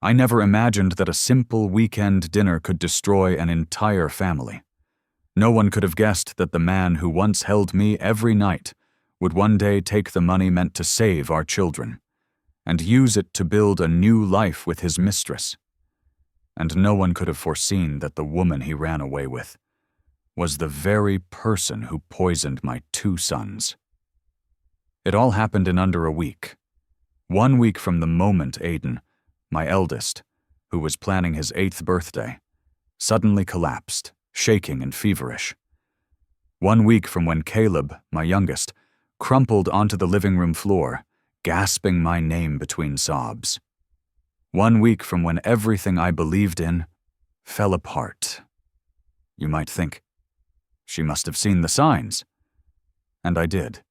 I never imagined that a simple weekend dinner could destroy an entire family. No one could have guessed that the man who once held me every night would one day take the money meant to save our children and use it to build a new life with his mistress. And no one could have foreseen that the woman he ran away with was the very person who poisoned my 2 sons. It all happened in under a week. 1 week from the moment Aiden, my eldest, who was planning his 8th birthday, suddenly collapsed, shaking and feverish. 1 week from when Caleb, my youngest, crumpled onto the living room floor, gasping my name between sobs. 1 week from when everything I believed in fell apart. You might think, she must have seen the signs. And I did.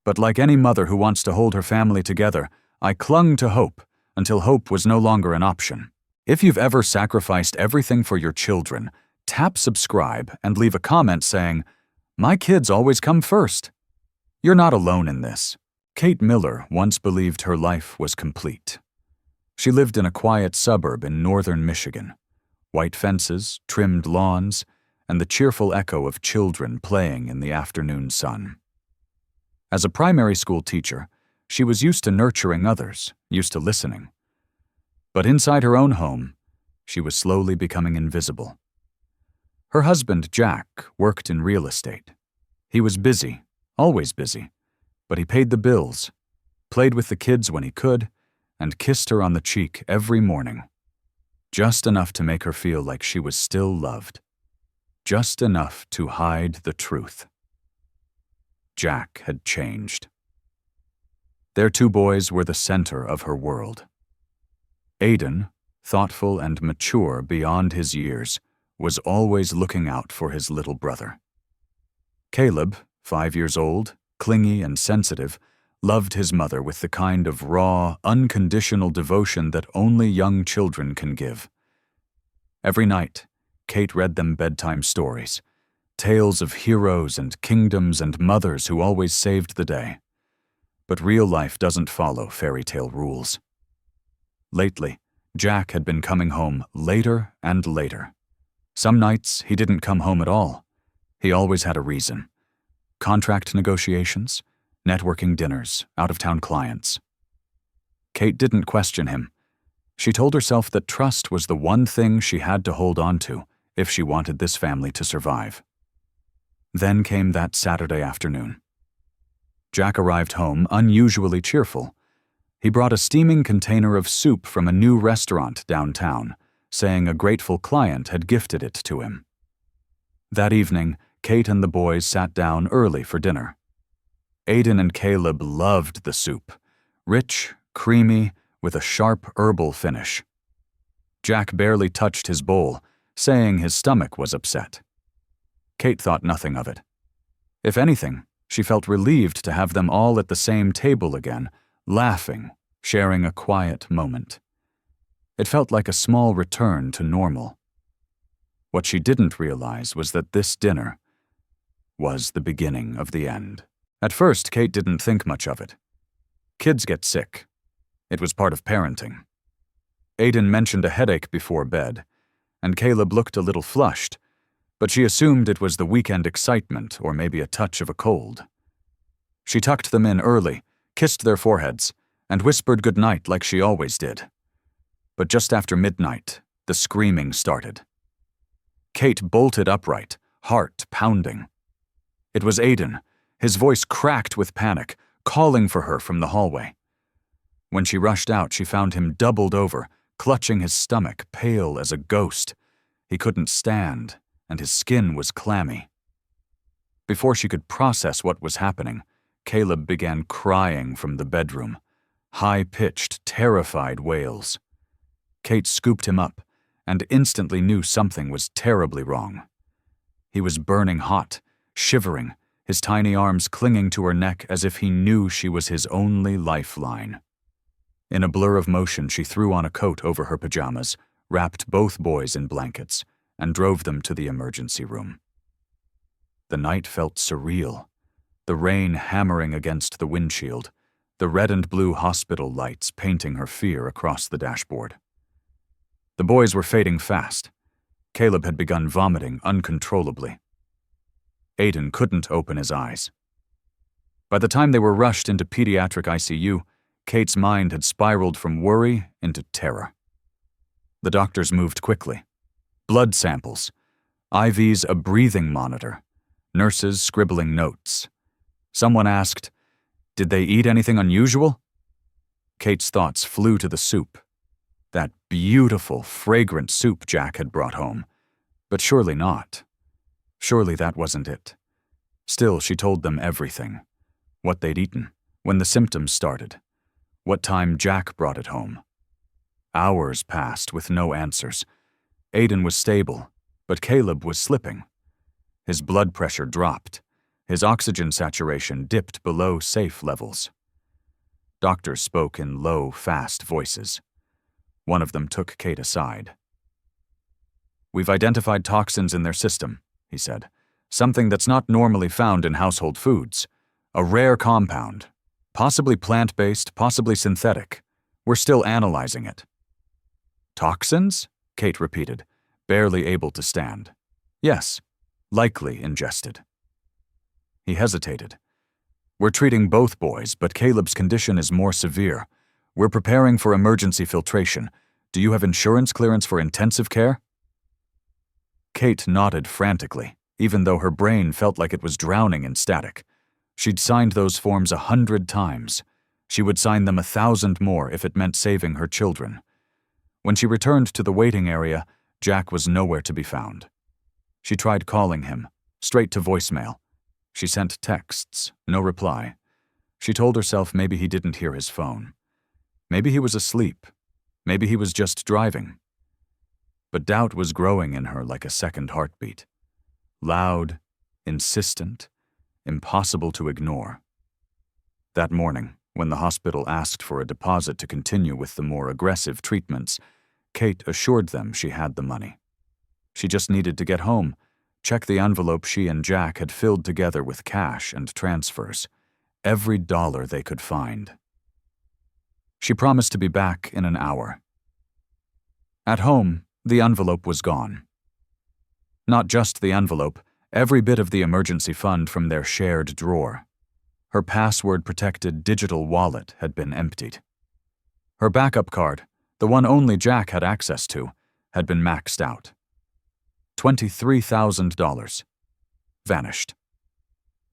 But like any mother who wants to hold her family together, I clung to hope until hope was no longer an option. If you've ever sacrificed everything for your children, tap subscribe and leave a comment saying, "My kids always come first." You're not alone in this. Kate Miller once believed her life was complete. She lived in a quiet suburb in northern Michigan. White fences, trimmed lawns, and the cheerful echo of children playing in the afternoon sun. As a primary school teacher, she was used to nurturing others, used to listening. But inside her own home, she was slowly becoming invisible. Her husband, Jack, worked in real estate. He was busy, always busy, but he paid the bills, played with the kids when he could, and kissed her on the cheek every morning. Just enough to make her feel like she was still loved. Just enough to hide the truth. Jack had changed. Their 2 boys were the center of her world. Aiden, thoughtful and mature beyond his years, was always looking out for his little brother. Caleb, 5 years old, clingy and sensitive, loved his mother with the kind of raw, unconditional devotion that only young children can give. Every night, Kate read them bedtime stories, tales of heroes and kingdoms and mothers who always saved the day. But real life doesn't follow fairy tale rules. Lately, Jack had been coming home later and later. Some nights he didn't come home at all. He always had a reason. Contract negotiations, networking dinners, out-of-town clients. Kate didn't question him. She told herself that trust was the one thing she had to hold on to if she wanted this family to survive. Then came that Saturday afternoon. Jack arrived home unusually cheerful. He brought a steaming container of soup from a new restaurant downtown, saying a grateful client had gifted it to him. That evening, Kate and the boys sat down early for dinner. Aiden and Caleb loved the soup, rich, creamy, with a sharp herbal finish. Jack barely touched his bowl, saying his stomach was upset. Kate thought nothing of it. If anything, she felt relieved to have them all at the same table again, laughing, sharing a quiet moment. It felt like a small return to normal. What she didn't realize was that this dinner was the beginning of the end. At first, Kate didn't think much of it. Kids get sick. It was part of parenting. Aiden mentioned a headache before bed, and Caleb looked a little flushed, but she assumed it was the weekend excitement or maybe a touch of a cold. She tucked them in early, kissed their foreheads, and whispered goodnight like she always did. But just after midnight, the screaming started. Kate bolted upright, heart pounding. It was Aiden, his voice cracked with panic, calling for her from the hallway. When she rushed out, she found him doubled over, clutching his stomach, pale as a ghost. He couldn't stand, and his skin was clammy. Before she could process what was happening, Caleb began crying from the bedroom, high-pitched, terrified wails. Kate scooped him up and instantly knew something was terribly wrong. He was burning hot, shivering, his tiny arms clinging to her neck as if he knew she was his only lifeline. In a blur of motion, she threw on a coat over her pajamas, wrapped both boys in blankets, and drove them to the emergency room. The night felt surreal, the rain hammering against the windshield, the red and blue hospital lights painting her fear across the dashboard. The boys were fading fast. Caleb had begun vomiting uncontrollably. Aiden couldn't open his eyes. By the time they were rushed into pediatric ICU, Kate's mind had spiraled from worry into terror. The doctors moved quickly. Blood samples, IVs, a breathing monitor, nurses scribbling notes. Someone asked, "Did they eat anything unusual?" Kate's thoughts flew to the soup. That beautiful, fragrant soup Jack had brought home. But surely not. Surely that wasn't it. Still, she told them everything. What they'd eaten, when the symptoms started, what time Jack brought it home. Hours passed with no answers. Aiden was stable, but Caleb was slipping. His blood pressure dropped. His oxygen saturation dipped below safe levels. Doctors spoke in low, fast voices. One of them took Kate aside. "We've identified toxins in their system," he said. "Something that's not normally found in household foods. A rare compound. Possibly plant-based, possibly synthetic. We're still analyzing it." "Toxins?" Kate repeated, barely able to stand. "Yes, likely ingested." He hesitated. "We're treating both boys, but Caleb's condition is more severe. We're preparing for emergency filtration. Do you have insurance clearance for intensive care?" Kate nodded frantically, even though her brain felt like it was drowning in static. She'd signed those forms 100 times. She would sign them 1,000 more if it meant saving her children. When she returned to the waiting area, Jack was nowhere to be found. She tried calling him, straight to voicemail. She sent texts, no reply. She told herself maybe he didn't hear his phone. Maybe he was asleep. Maybe he was just driving. But doubt was growing in her like a second heartbeat. Loud, insistent, impossible to ignore. That morning, when the hospital asked for a deposit to continue with the more aggressive treatments, Kate assured them she had the money. She just needed to get home, check the envelope she and Jack had filled together with cash and transfers, every dollar they could find. She promised to be back in an hour. At home, the envelope was gone. Not just the envelope, every bit of the emergency fund from their shared drawer. Her password-protected digital wallet had been emptied. Her backup card, the one only Jack had access to, had been maxed out. $23,000. Vanished.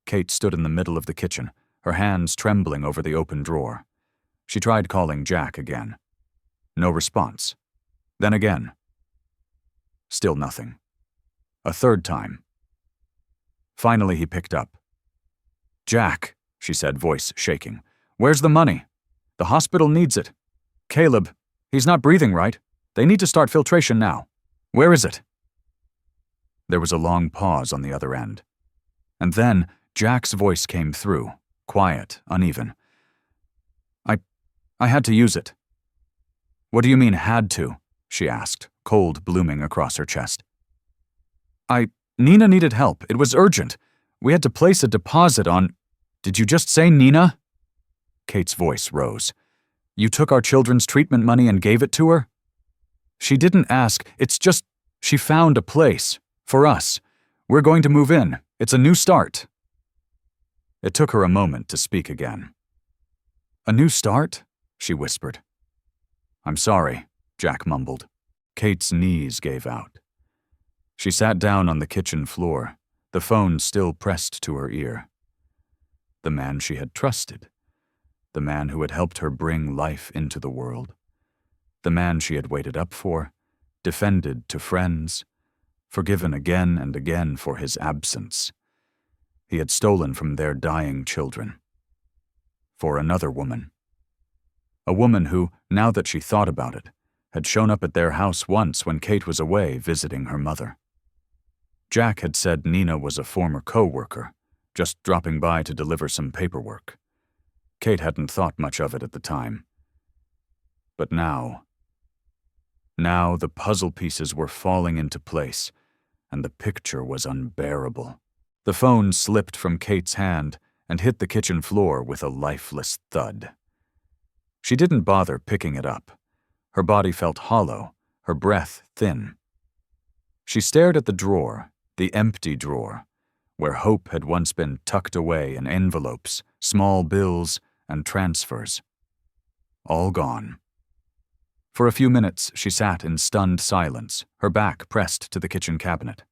Kate stood in the middle of the kitchen, her hands trembling over the open drawer. She tried calling Jack again. No response. Then again. Still nothing. A third time. Finally he picked up. "Jack," she said, voice shaking. "Where's the money? The hospital needs it. Caleb, he's not breathing right. They need to start filtration now. Where is it?" There was a long pause on the other end. And then Jack's voice came through, quiet, uneven. I had to use it." "What do you mean, had to?" she asked, cold blooming across her chest. Nina needed help. It was urgent. We had to place a deposit on—" "Did you just say Nina?" Kate's voice rose. "You took our children's treatment money and gave it to her?" "She didn't ask. It's just, she found a place. For us. We're going to move in. It's a new start." It took her a moment to speak again. "A new start?" she whispered. "I'm sorry," Jack mumbled. Kate's knees gave out. She sat down on the kitchen floor, the phone still pressed to her ear. The man she had trusted. The man who had helped her bring life into the world. The man she had waited up for, defended to friends, forgiven again and again for his absence. He had stolen from their dying children. For another woman. A woman who, now that she thought about it, had shown up at their house once when Kate was away visiting her mother. Jack had said Nina was a former co-worker, just dropping by to deliver some paperwork. Kate hadn't thought much of it at the time. But now the puzzle pieces were falling into place, and the picture was unbearable. The phone slipped from Kate's hand and hit the kitchen floor with a lifeless thud. She didn't bother picking it up. Her body felt hollow, her breath thin. She stared at the drawer, the empty drawer, where hope had once been tucked away in envelopes, small bills, and transfers. All gone. For a few minutes, she sat in stunned silence, her back pressed to the kitchen cabinet.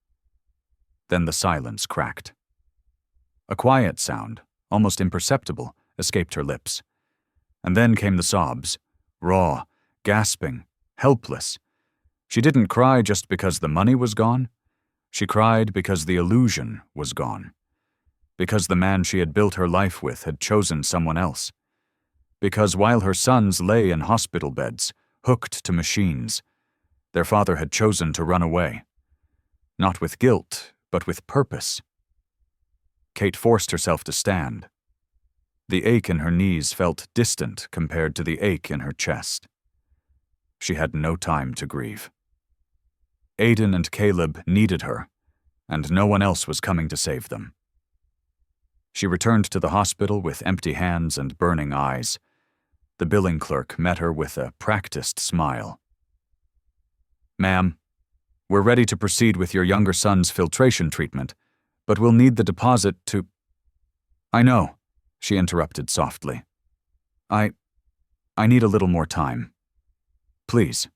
Then the silence cracked. A quiet sound, almost imperceptible, escaped her lips. And then came the sobs, raw, gasping, helpless. She didn't cry just because the money was gone. She cried because the illusion was gone. Because the man she had built her life with had chosen someone else. Because while her sons lay in hospital beds, hooked to machines, their father had chosen to run away. Not with guilt, but with purpose. Kate forced herself to stand. The ache in her knees felt distant compared to the ache in her chest. She had no time to grieve. Aiden and Caleb needed her, and no one else was coming to save them. She returned to the hospital with empty hands and burning eyes. The billing clerk met her with a practiced smile. "Ma'am, we're ready to proceed with your younger son's filtration treatment, but we'll need the deposit to—" "I know," she interrupted softly. I need a little more time. Please."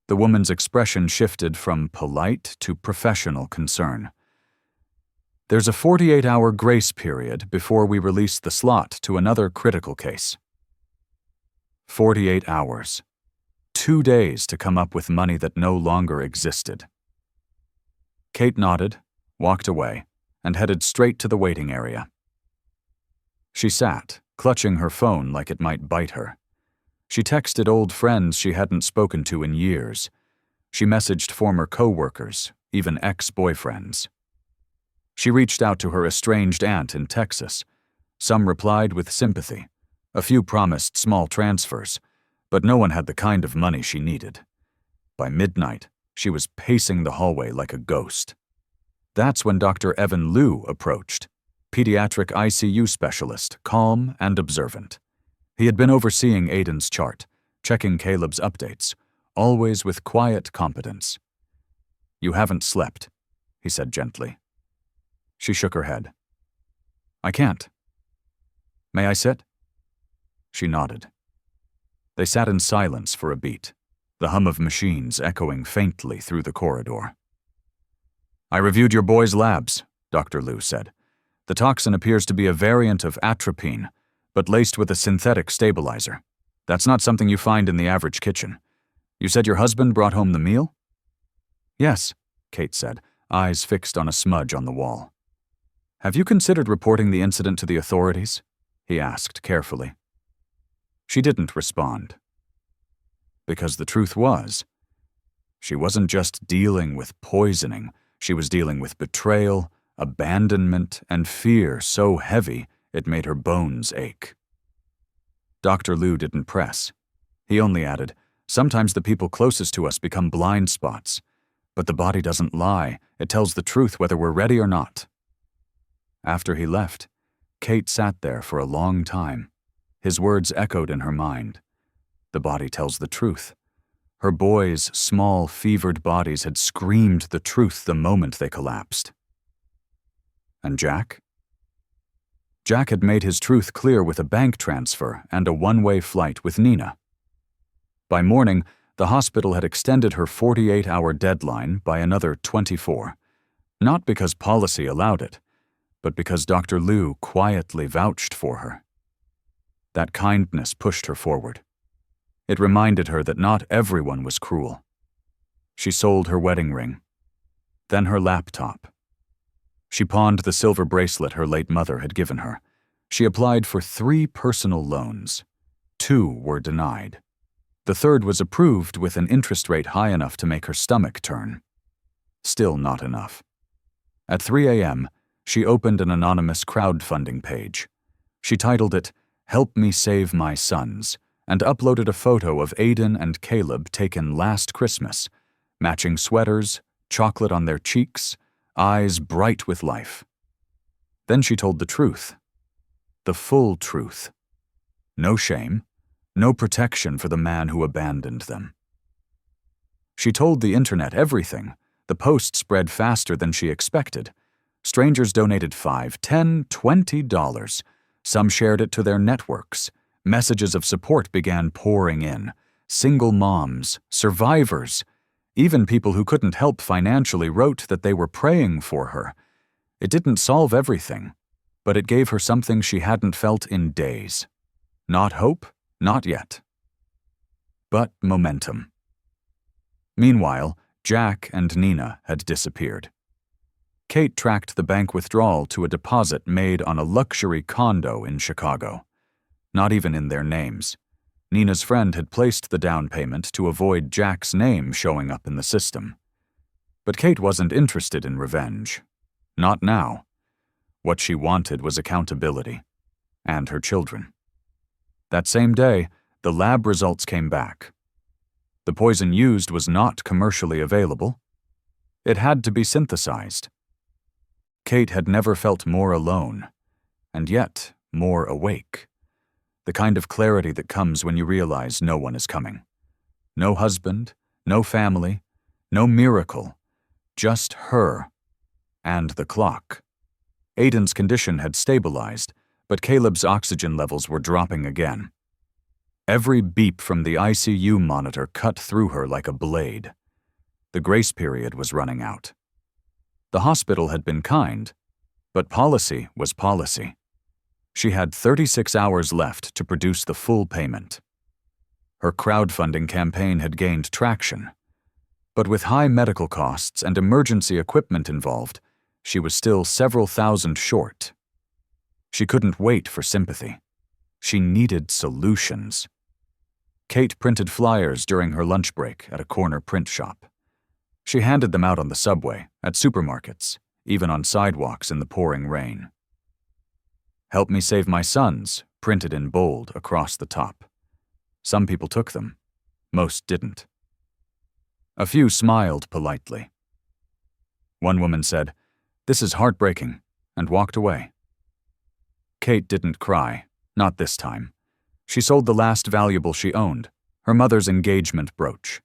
The woman's expression shifted from polite to professional concern. "There's a 48-hour grace period before we release the slot to another critical case." 48 hours. 2 days to come up with money that no longer existed. Kate nodded, walked away, and headed straight to the waiting area. She sat, clutching her phone like it might bite her. She texted old friends she hadn't spoken to in years. She messaged former co-workers, even ex-boyfriends. She reached out to her estranged aunt in Texas. Some replied with sympathy. A few promised small transfers, but no one had the kind of money she needed. By midnight, she was pacing the hallway like a ghost. That's when Dr. Evan Liu approached, pediatric ICU specialist, calm and observant. He had been overseeing Aiden's chart, checking Caleb's updates, always with quiet competence. "You haven't slept," he said gently. She shook her head. "I can't." "May I sit?" She nodded. They sat in silence for a beat, the hum of machines echoing faintly through the corridor. "I reviewed your boy's labs," Dr. Liu said. "The toxin appears to be a variant of atropine, but laced with a synthetic stabilizer. That's not something you find in the average kitchen. You said your husband brought home the meal?" "Yes," Kate said, eyes fixed on a smudge on the wall. "Have you considered reporting the incident to the authorities?" he asked carefully. She didn't respond. Because the truth was, she wasn't just dealing with poisoning, she was dealing with betrayal, abandonment, and fear so heavy it made her bones ache. Dr. Liu didn't press. He only added, "Sometimes the people closest to us become blind spots. But the body doesn't lie. It tells the truth whether we're ready or not." After he left, Kate sat there for a long time. His words echoed in her mind. The body tells the truth. Her boys' small, fevered bodies had screamed the truth the moment they collapsed. And Jack? Jack had made his truth clear with a bank transfer and a one-way flight with Nina. By morning, the hospital had extended her 48-hour deadline by another 24, not because policy allowed it, but because Dr. Liu quietly vouched for her. That kindness pushed her forward. It reminded her that not everyone was cruel. She sold her wedding ring, then her laptop. She pawned the silver bracelet her late mother had given her. She applied for 3 personal loans. 2 were denied. The third was approved with an interest rate high enough to make her stomach turn. Still not enough. At 3 a.m., she opened an anonymous crowdfunding page. She titled it, "Help Me Save My Sons," and uploaded a photo of Aiden and Caleb taken last Christmas, matching sweaters, chocolate on their cheeks, eyes bright with life. Then she told the truth. The full truth. No shame, no protection for the man who abandoned them. She told the internet everything. The post spread faster than she expected. Strangers donated $5, $10, $20. Some shared it to their networks. Messages of support began pouring in. Single moms, survivors, even people who couldn't help financially wrote that they were praying for her. It didn't solve everything, but it gave her something she hadn't felt in days. Not hope, not yet. But momentum. Meanwhile, Jack and Nina had disappeared. Kate tracked the bank withdrawal to a deposit made on a luxury condo in Chicago. Not even in their names. Nina's friend had placed the down payment to avoid Jack's name showing up in the system. But Kate wasn't interested in revenge. Not now. What she wanted was accountability. And her children. That same day, the lab results came back. The poison used was not commercially available. It had to be synthesized. Kate had never felt more alone, and yet more awake. The kind of clarity that comes when you realize no one is coming. No husband, no family, no miracle, just her and the clock. Aiden's condition had stabilized, but Caleb's oxygen levels were dropping again. Every beep from the ICU monitor cut through her like a blade. The grace period was running out. The hospital had been kind, but policy was policy. She had 36 hours left to produce the full payment. Her crowdfunding campaign had gained traction, but with high medical costs and emergency equipment involved, she was still several thousand short. She couldn't wait for sympathy. She needed solutions. Kate printed flyers during her lunch break at a corner print shop. She handed them out on the subway, at supermarkets, even on sidewalks in the pouring rain. "Help me save my sons," printed in bold across the top. Some people took them. Most didn't. A few smiled politely. One woman said, "This is heartbreaking," and walked away. Kate didn't cry, not this time. She sold the last valuable she owned, her mother's engagement brooch.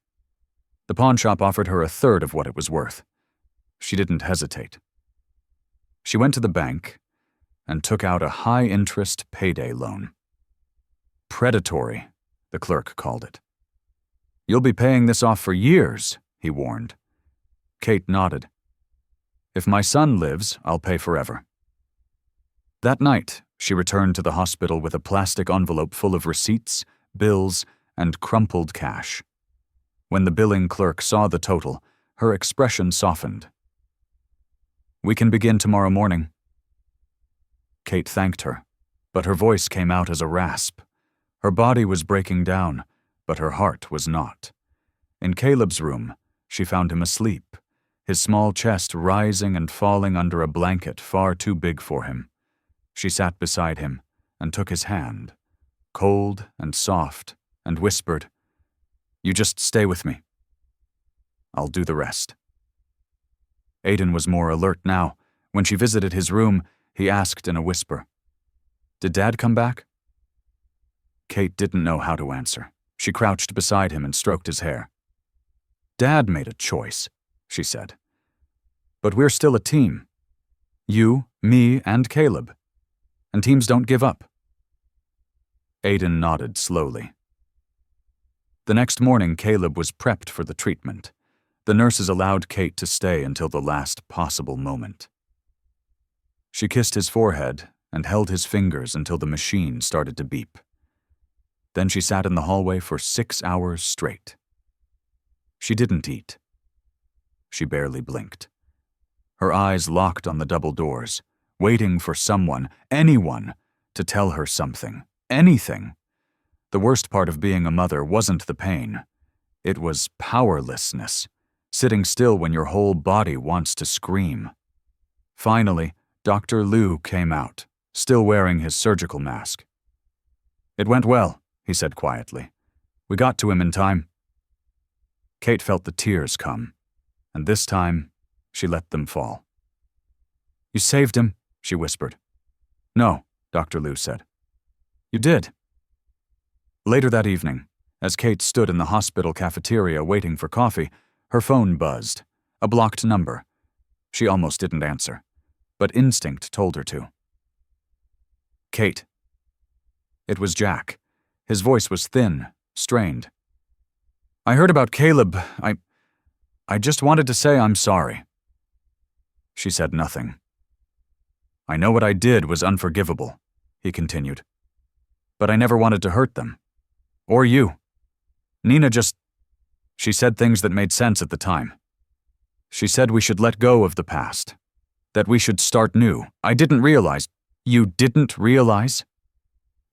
The pawnshop offered her a third of what it was worth. She didn't hesitate. She went to the bank and took out a high-interest payday loan. Predatory, the clerk called it. "You'll be paying this off for years," he warned. Kate nodded. "If my son lives, I'll pay forever." That night, she returned to the hospital with a plastic envelope full of receipts, bills, and crumpled cash. When the billing clerk saw the total, her expression softened. "We can begin tomorrow morning." Kate thanked her, but her voice came out as a rasp. Her body was breaking down, but her heart was not. In Caleb's room, she found him asleep, his small chest rising and falling under a blanket far too big for him. She sat beside him and took his hand, cold and soft, and whispered, "You just stay with me. I'll do the rest." Aiden was more alert now. When she visited his room, he asked in a whisper, "Did Dad come back?" Kate didn't know how to answer. She crouched beside him and stroked his hair. "Dad made a choice," she said. "But we're still a team. You, me, and Caleb. And teams don't give up." Aiden nodded slowly. The next morning, Caleb was prepped for the treatment. The nurses allowed Kate to stay until the last possible moment. She kissed his forehead and held his fingers until the machine started to beep. Then she sat in the hallway for 6 hours straight. She didn't eat. She barely blinked. Her eyes locked on the double doors, waiting for someone, anyone, to tell her something, anything. The worst part of being a mother wasn't the pain. It was powerlessness, sitting still when your whole body wants to scream. Finally, Dr. Liu came out, still wearing his surgical mask. "It went well," he said quietly. "We got to him in time." Kate felt the tears come, and this time, she let them fall. "You saved him," she whispered. "No," Dr. Liu said. "You did." Later that evening, as Kate stood in the hospital cafeteria waiting for coffee, Her phone buzzed. A blocked number. She almost didn't answer, but instinct told her to. Kate. It was Jack. His voice was thin, strained. I heard about Caleb. I just wanted to say I'm sorry. She said nothing. I know what I did was unforgivable, he continued. But I never wanted to hurt them. Or you. Nina just... She said things that made sense at the time. She said we should let go of the past. That we should start new. I didn't realize... You didn't realize?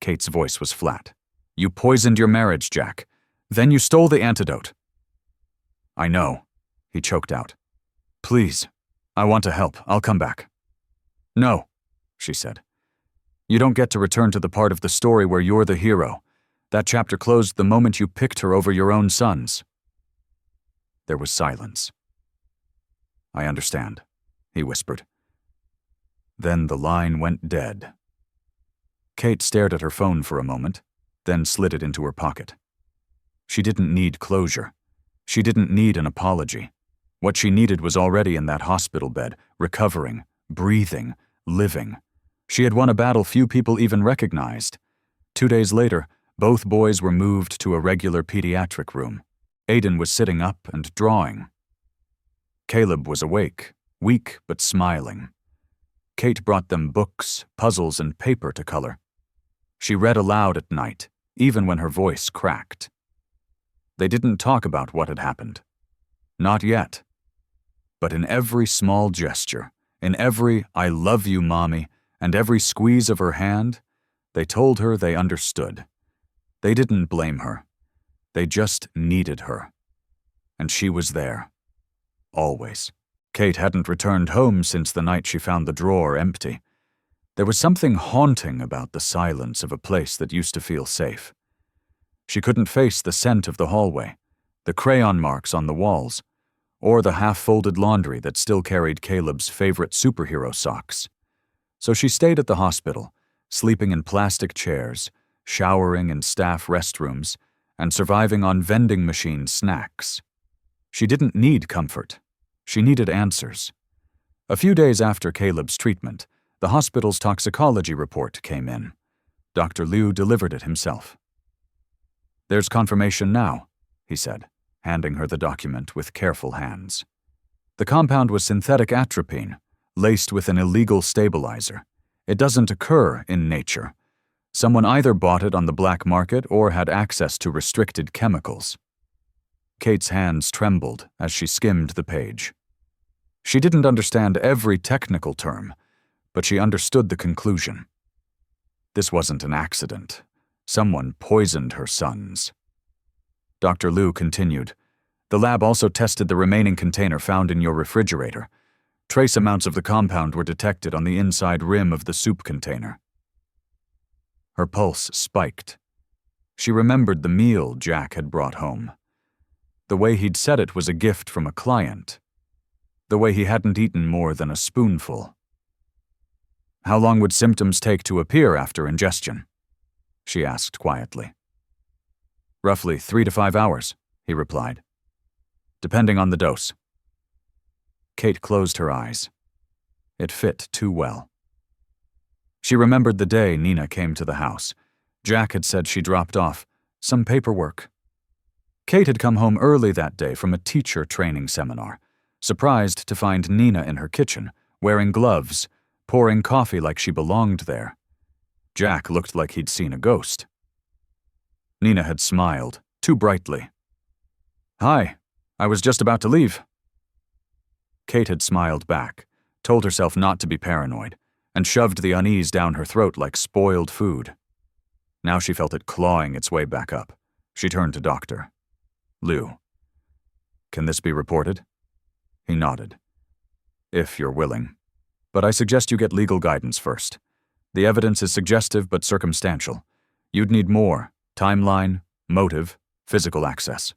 Kate's voice was flat. You poisoned your marriage, Jack. Then you stole the antidote. I know, he choked out. Please, I want to help. I'll come back. No, she said. You don't get to return to the part of the story where you're the hero. That chapter closed the moment you picked her over your own sons. There was silence. I understand, he whispered. Then the line went dead. Kate stared at her phone for a moment, then slid it into her pocket. She didn't need closure. She didn't need an apology. What she needed was already in that hospital bed, recovering, breathing, living. She had won a battle few people even recognized. 2 days later, both boys were moved to a regular pediatric room. Aiden was sitting up and drawing. Caleb was awake, weak but smiling. Kate brought them books, puzzles, and paper to color. She read aloud at night, even when her voice cracked. They didn't talk about what had happened. Not yet. But in every small gesture, in every "I love you, Mommy," and every squeeze of her hand, they told her they understood. They didn't blame her. They just needed her. And she was there. Always. Kate hadn't returned home since the night she found the drawer empty. There was something haunting about the silence of a place that used to feel safe. She couldn't face the scent of the hallway, the crayon marks on the walls, or the half-folded laundry that still carried Caleb's favorite superhero socks. So she stayed at the hospital, sleeping in plastic chairs, showering in staff restrooms, and surviving on vending machine snacks. She didn't need comfort. She needed answers. A few days after Caleb's treatment, the hospital's toxicology report came in. Dr. Liu delivered it himself. There's confirmation now, he said, handing her the document with careful hands. The compound was synthetic atropine, laced with an illegal stabilizer. It doesn't occur in nature. Someone either bought it on the black market or had access to restricted chemicals. Kate's hands trembled as she skimmed the page. She didn't understand every technical term, but she understood the conclusion. This wasn't an accident. Someone poisoned her sons. Dr. Liu continued, The lab also tested the remaining container found in your refrigerator. Trace amounts of the compound were detected on the inside rim of the soup container. Her pulse spiked. She remembered the meal Jack had brought home. The way he'd said it was a gift from a client. The way he hadn't eaten more than a spoonful. How long would symptoms take to appear after ingestion? She asked quietly. Roughly 3 to 5 hours, he replied. Depending on the dose. Kate closed her eyes. It fit too well. She remembered the day Nina came to the house. Jack had said she dropped off some paperwork. Kate had come home early that day from a teacher training seminar, surprised to find Nina in her kitchen, wearing gloves, pouring coffee like she belonged there. Jack looked like he'd seen a ghost. Nina had smiled, too brightly. Hi, I was just about to leave. Kate had smiled back, told herself not to be paranoid, and shoved the unease down her throat like spoiled food. Now she felt it clawing its way back up. She turned to Dr. Liu. Can this be reported? He nodded. If you're willing. But I suggest you get legal guidance first. The evidence is suggestive but circumstantial. You'd need more: timeline, motive, physical access.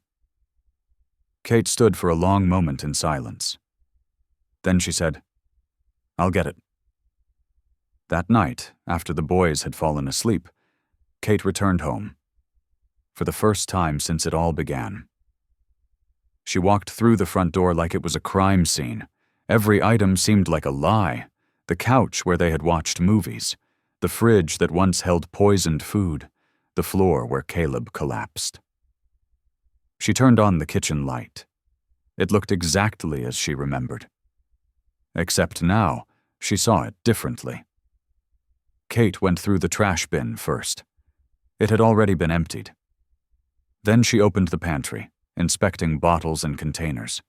Kate stood for a long moment in silence. Then she said, I'll get it. That night, after the boys had fallen asleep, Kate returned home. For the first time since it all began. She walked through the front door like it was a crime scene. Every item seemed like a lie. The couch where they had watched movies, the fridge that once held poisoned food, the floor where Caleb collapsed. She turned on the kitchen light. It looked exactly as she remembered. Except now, she saw it differently. Kate went through the trash bin first. It had already been emptied. Then she opened the pantry, inspecting bottles and containers.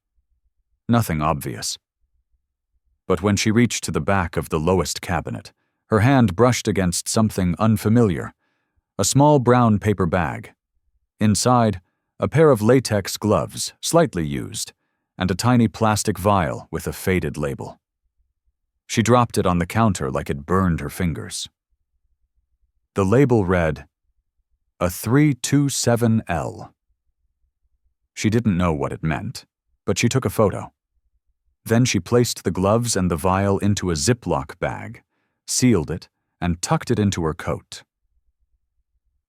Nothing obvious. But when she reached to the back of the lowest cabinet, her hand brushed against something unfamiliar, a small brown paper bag. Inside, a pair of latex gloves, slightly used, and a tiny plastic vial with a faded label. She dropped it on the counter like it burned her fingers. The label read, a 327L. She didn't know what it meant, but she took a photo. Then she placed the gloves and the vial into a Ziploc bag, sealed it, and tucked it into her coat.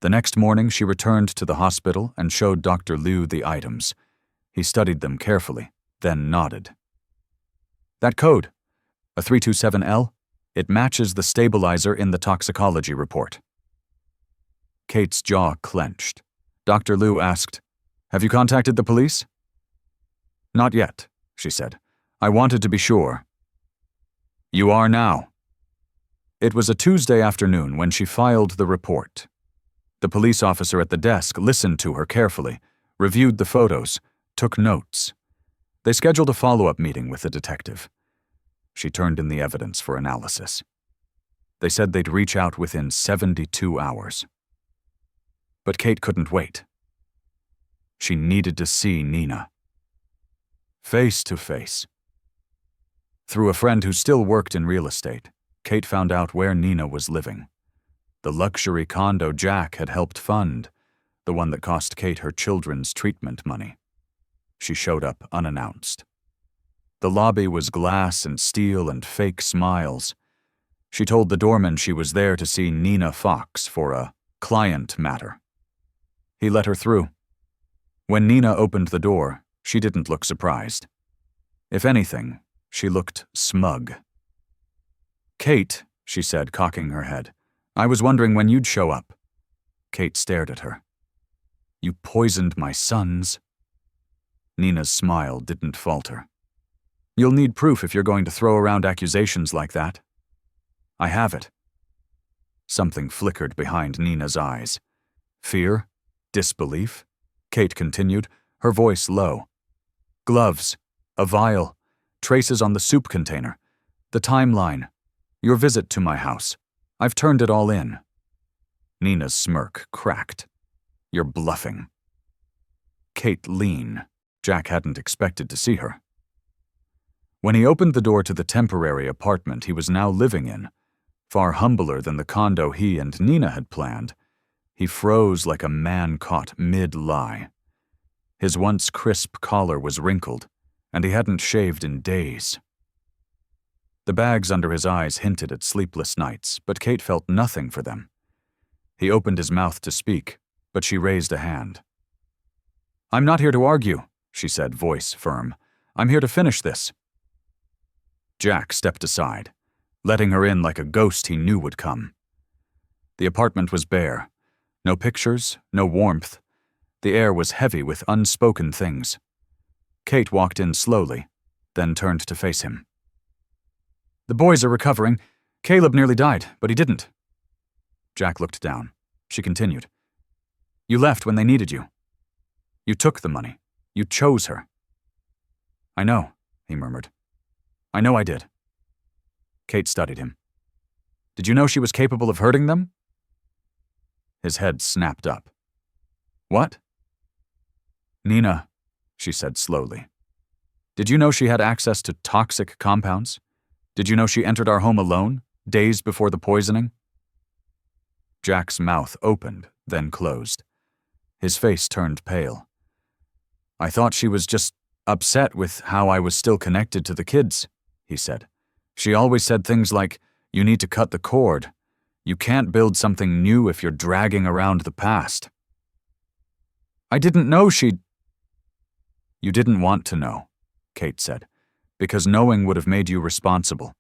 The next morning, she returned to the hospital and showed Dr. Liu the items. He studied them carefully, then nodded. That code, a 327L, it matches the stabilizer in the toxicology report. Kate's jaw clenched. Dr. Liu asked, "Have you contacted the police?" "Not yet," she said. "I wanted to be sure." "You are now." It was a Tuesday afternoon when she filed the report. The police officer at the desk listened to her carefully, reviewed the photos, took notes. They scheduled a follow-up meeting with the detective. She turned in the evidence for analysis. They said they'd reach out within 72 hours. But Kate couldn't wait. She needed to see Nina. Face to face. Through a friend who still worked in real estate, Kate found out where Nina was living. The luxury condo Jack had helped fund, the one that cost Kate her children's treatment money. She showed up unannounced. The lobby was glass and steel and fake smiles. She told the doorman she was there to see Nina Fox for a client matter. He let her through. When Nina opened the door, she didn't look surprised. If anything, she looked smug. "Kate," she said, cocking her head, "I was wondering when you'd show up." Kate stared at her. "You poisoned my sons." Nina's smile didn't falter. "You'll need proof if you're going to throw around accusations like that." "I have it." Something flickered behind Nina's eyes. Fear? Disbelief? Kate continued, her voice low. "Gloves, a vial, traces on the soup container, the timeline, your visit to my house. I've turned it all in." Nina's smirk cracked. "You're bluffing." Kate leaned. Jack hadn't expected to see her. When he opened the door to the temporary apartment he was now living in, far humbler than the condo he and Nina had planned, he froze like a man caught mid-lie. His once crisp collar was wrinkled, and he hadn't shaved in days. The bags under his eyes hinted at sleepless nights, but Kate felt nothing for them. He opened his mouth to speak, but she raised a hand. "I'm not here to argue," she said, voice firm. "I'm here to finish this." Jack stepped aside, letting her in like a ghost he knew would come. The apartment was bare. No pictures, no warmth. The air was heavy with unspoken things. Kate walked in slowly, then turned to face him. "The boys are recovering. Caleb nearly died, but he didn't." Jack looked down. She continued. "You left when they needed you. You took the money. You chose her." "I know," he murmured. "I know I did." Kate studied him. "Did you know she was capable of hurting them?" His head snapped up. "What?" "Nina," she said slowly. "Did you know she had access to toxic compounds? Did you know she entered our home alone, days before the poisoning?" Jack's mouth opened, then closed. His face turned pale. "I thought she was just upset with how I was still connected to the kids," he said. "She always said things like, 'You need to cut the cord. You can't build something new if you're dragging around the past.'" "I didn't know she'd..." You didn't want to know, Kate said, because knowing would have made you responsible.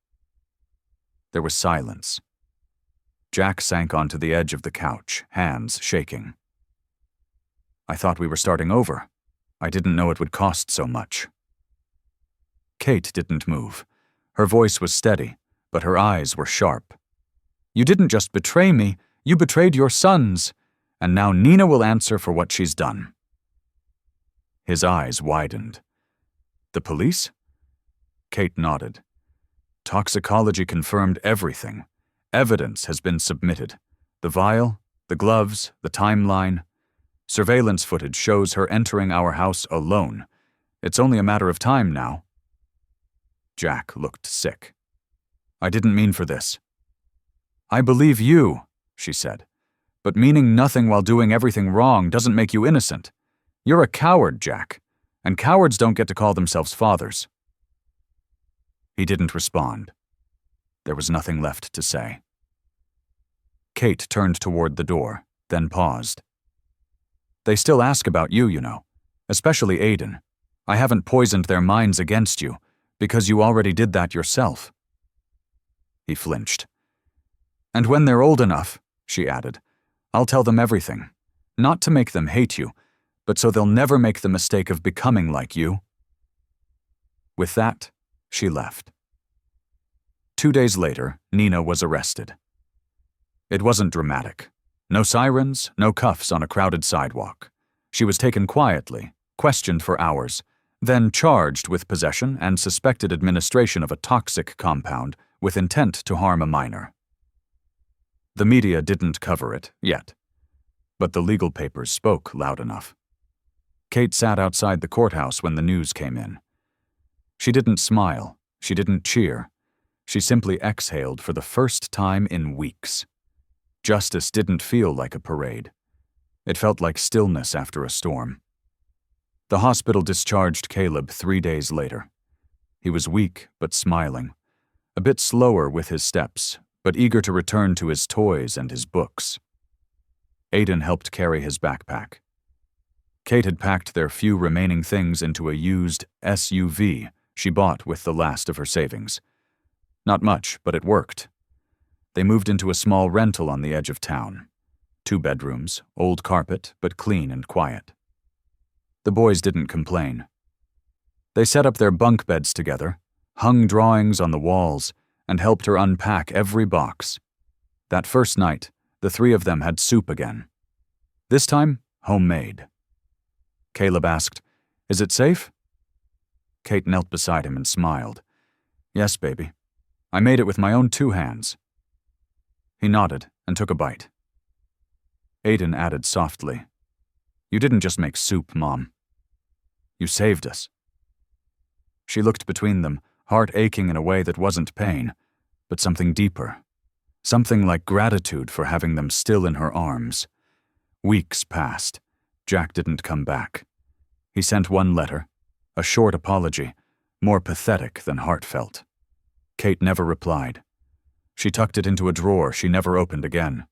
There was silence. Jack sank onto the edge of the couch, hands shaking. I thought we were starting over. I didn't know it would cost so much. Kate didn't move. Her voice was steady, but her eyes were sharp. You didn't just betray me, you betrayed your sons, and now Nina will answer for what she's done. His eyes widened. The police? Kate nodded. Toxicology confirmed everything. Evidence has been submitted. The vial, the gloves, the timeline. Surveillance footage shows her entering our house alone. It's only a matter of time now. Jack looked sick. I didn't mean for this. I believe you, she said, but meaning nothing while doing everything wrong doesn't make you innocent. You're a coward, Jack, and cowards don't get to call themselves fathers. He didn't respond. There was nothing left to say. Kate turned toward the door, then paused. They still ask about you, you know, especially Aiden. I haven't poisoned their minds against you, because you already did that yourself. He flinched. And when they're old enough, she added, I'll tell them everything, not to make them hate you, but so they'll never make the mistake of becoming like you. With that, she left. 2 days later, Nina was arrested. It wasn't dramatic. No sirens, no cuffs on a crowded sidewalk. She was taken quietly, questioned for hours, then charged with possession and suspected administration of a toxic compound with intent to harm a minor. The media didn't cover it, yet, but the legal papers spoke loud enough. Kate sat outside the courthouse when the news came in. She didn't smile, she didn't cheer. She simply exhaled for the first time in weeks. Justice didn't feel like a parade. It felt like stillness after a storm. The hospital discharged Caleb 3 days later. He was weak but smiling, a bit slower with his steps, but eager to return to his toys and his books. Aiden helped carry his backpack. Kate had packed their few remaining things into a used SUV she bought with the last of her savings. Not much, but it worked. They moved into a small rental on the edge of town. 2 bedrooms, old carpet, but clean and quiet. The boys didn't complain. They set up their bunk beds together, hung drawings on the walls, and helped her unpack every box. That first night, the 3 of them had soup again. This time, homemade. Caleb asked, "Is it safe?" Kate knelt beside him and smiled. "Yes, baby. I made it with my own 2 hands." He nodded and took a bite. Aiden added softly, "You didn't just make soup, Mom. You saved us." She looked between them, heart aching in a way that wasn't pain, but something deeper. Something like gratitude for having them still in her arms. Weeks passed. Jack didn't come back. He sent 1 letter, a short apology, more pathetic than heartfelt. Kate never replied. She tucked it into a drawer she never opened again.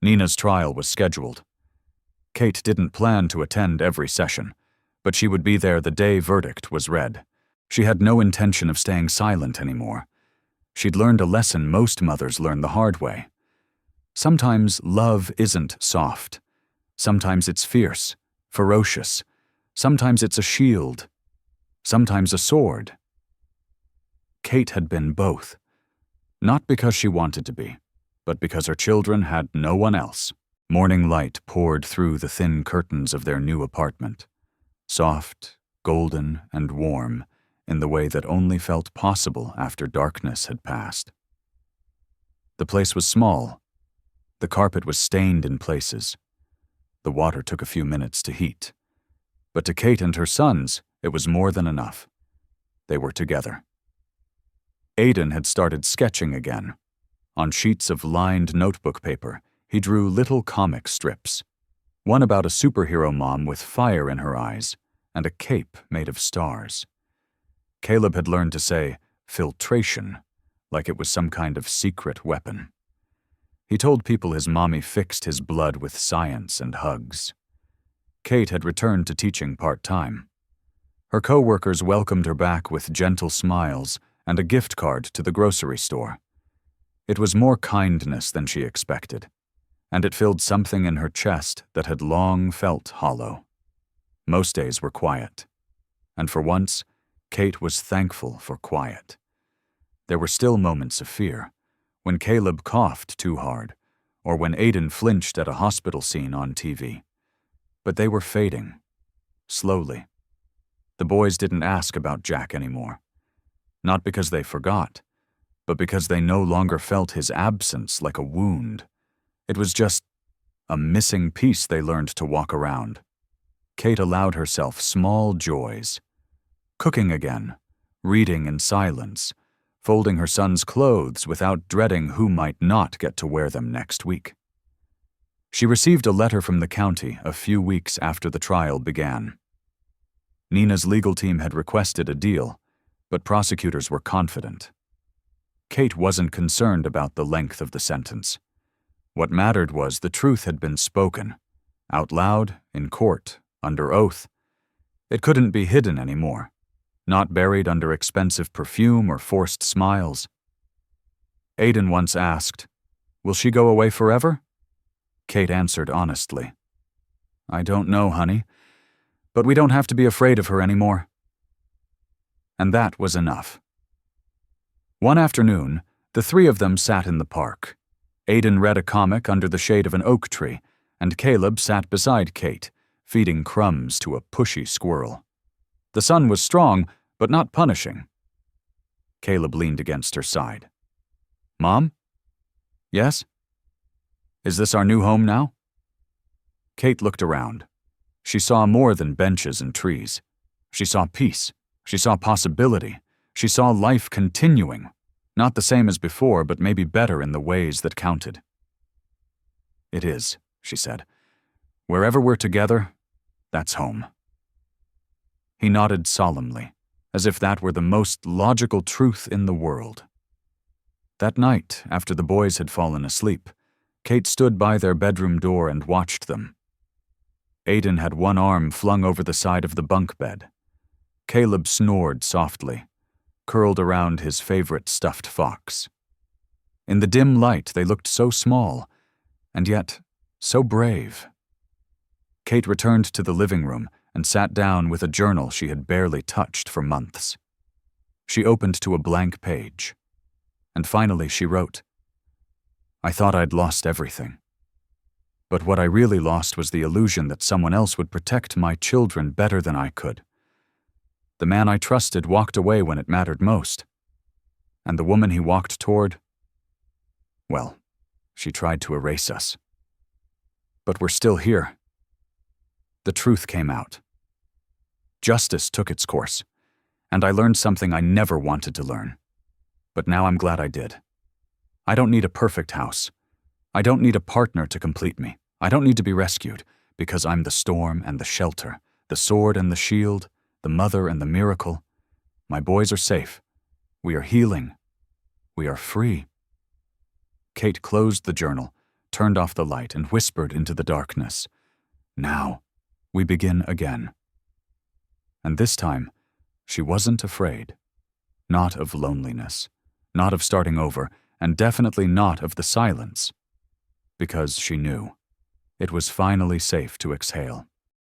Nina's trial was scheduled. Kate didn't plan to attend every session, but she would be there the day verdict was read. She had no intention of staying silent anymore. She'd learned a lesson most mothers learn the hard way. Sometimes love isn't soft. Sometimes it's fierce, ferocious. Sometimes it's a shield. Sometimes a sword. Kate had been both. Not because she wanted to be, but because her children had no one else. Morning light poured through the thin curtains of their new apartment. Soft, golden, and warm, in the way that only felt possible after darkness had passed. The place was small. The carpet was stained in places. The water took a few minutes to heat. But to Kate and her sons, it was more than enough. They were together. Aiden had started sketching again. On sheets of lined notebook paper, he drew little comic strips. One about a superhero mom with fire in her eyes and a cape made of stars. Caleb had learned to say filtration, like it was some kind of secret weapon. He told people his mommy fixed his blood with science and hugs. Kate had returned to teaching part-time. Her co-workers welcomed her back with gentle smiles and a gift card to the grocery store. It was more kindness than she expected, and it filled something in her chest that had long felt hollow. Most days were quiet, and for once, Kate was thankful for quiet. There were still moments of fear, when Caleb coughed too hard, or when Aiden flinched at a hospital scene on TV. But they were fading, slowly. The boys didn't ask about Jack anymore. Not because they forgot, but because they no longer felt his absence like a wound. It was just a missing piece they learned to walk around. Kate allowed herself small joys. Cooking again, reading in silence, folding her son's clothes without dreading who might not get to wear them next week. She received a letter from the county a few weeks after the trial began. Nina's legal team had requested a deal, but prosecutors were confident. Kate wasn't concerned about the length of the sentence. What mattered was the truth had been spoken, out loud, in court, under oath. It couldn't be hidden anymore, not buried under expensive perfume or forced smiles. Aiden once asked, "Will she go away forever?" Kate answered honestly, "I don't know, honey, but we don't have to be afraid of her anymore." And that was enough. One afternoon, the three of them sat in the park. Aiden read a comic under the shade of an oak tree, and Caleb sat beside Kate, feeding crumbs to a pushy squirrel. The sun was strong, but not punishing. Caleb leaned against her side. "Mom?" "Yes?" "Is this our new home now?" Kate looked around. She saw more than benches and trees. She saw peace. She saw possibility. She saw life continuing, not the same as before, but maybe better in the ways that counted. "It is," she said. "Wherever we're together, that's home." He nodded solemnly, as if that were the most logical truth in the world. That night, after the boys had fallen asleep, Kate stood by their bedroom door and watched them. Aiden had one arm flung over the side of the bunk bed. Caleb snored softly, curled around his favorite stuffed fox. In the dim light, they looked so small, and yet so brave. Kate returned to the living room and sat down with a journal she had barely touched for months. She opened to a blank page, and finally she wrote, "I thought I'd lost everything. But what I really lost was the illusion that someone else would protect my children better than I could. The man I trusted walked away when it mattered most. And the woman he walked toward, well, she tried to erase us. But we're still here." The truth came out. Justice took its course, and I learned something I never wanted to learn. But now I'm glad I did. I don't need a perfect house. I don't need a partner to complete me. I don't need to be rescued, because I'm the storm and the shelter, the sword and the shield, the mother and the miracle. My boys are safe. We are healing. We are free. Kate closed the journal, turned off the light, and whispered into the darkness, "Now, we begin again." And this time, she wasn't afraid. Not of loneliness, not of starting over, and definitely not of the silence. Because she knew it was finally safe to exhale.